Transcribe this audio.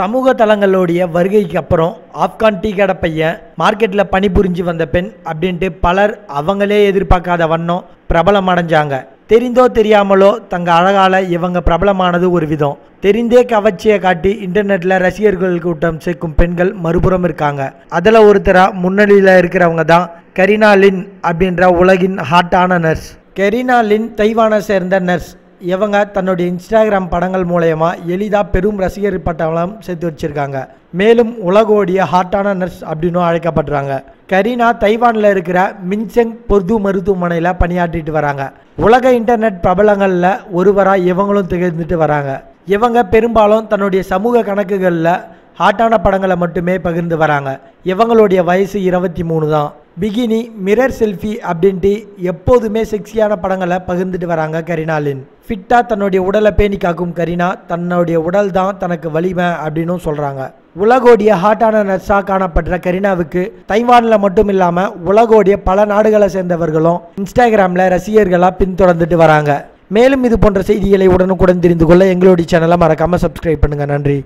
சமூக தளங்களுடைய வருகைக்கு அப்புறம் ஆப்கான் டீ கடை பையன் மார்க்கெட்டில் பணிபுரிஞ்சு வந்த பெண் அப்படின்ட்டு பலர் அவங்களே எதிர்பார்க்காத வண்ணம் பிரபலம் அடைஞ்சாங்க. தெரிந்தோ தெரியாமலோ தங்க அழகால இவங்க பிரபலமானது ஒரு விதம். தெரிந்தே கவர்ச்சியை காட்டி இன்டர்நெட்ல ரசிகர்கள் கூட்டம் சேர்க்கும் பெண்கள் மறுபுறம் இருக்காங்க. அதில் ஒருத்தரா முன்னணியில் இருக்கிறவங்க தான் கரீனா லின் அப்படின்ற உலகின் ஹாட்டான நர்ஸ். கரீனா லின் தைவானை சேர்ந்த நர்ஸ். இவங்க தன்னுடைய இன்ஸ்டாகிராம் படங்கள் மூலயமா எளிதாக பெரும் ரசிகர் பட்டாளம் சேர்த்து வச்சிருக்காங்க. மேலும் உலகோடிய ஹாட்டான நர்ஸ் அப்படின்னும் அழைக்கப்படுறாங்க. கரீனா தைவானில் இருக்கிற மின்செங் பொது மருத்துவமனையில் பணியாற்றிட்டு வராங்க. உலக இன்டர்நெட் பிரபலங்களில் ஒருவராக இவங்களும் திகழ்ந்துட்டு வராங்க. இவங்க பெரும்பாலும் தன்னுடைய சமூக கணக்குகளில் ஹாட்டான படங்களை மட்டுமே பகிர்ந்து வராங்க. இவங்களுடைய வயசு 23 தான். பிகினி, மிரர் செல்ஃபி அப்படின்ட்டு எப்போதுமே செக்ஸியான படங்களை பகிர்ந்துட்டு வராங்க கரீனா லின். ஃபிட்டாக தன்னுடைய உடலை பேணி காக்கும் கரீனா தன்னுடைய உடல் தான் தனக்கு வலிமை அப்படின்னு சொல்கிறாங்க. உலகோடிய ஹாட்டான நர்ஸாக காணப்படுற கரீனாவுக்கு தைவானில் மட்டும் இல்லாமல் உலகோடிய பல நாடுகளை சேர்ந்தவர்களும் இன்ஸ்டாகிராமில் ரசிகர்களாக பின்தொடர்ந்துட்டு வராங்க. மேலும் இது போன்ற செய்திகளை உடனுக்குடன் தெரிந்து கொள்ள எங்களுடைய சேனலை மறக்காமல் சப்ஸ்கிரைப் பண்ணுங்கள். நன்றி.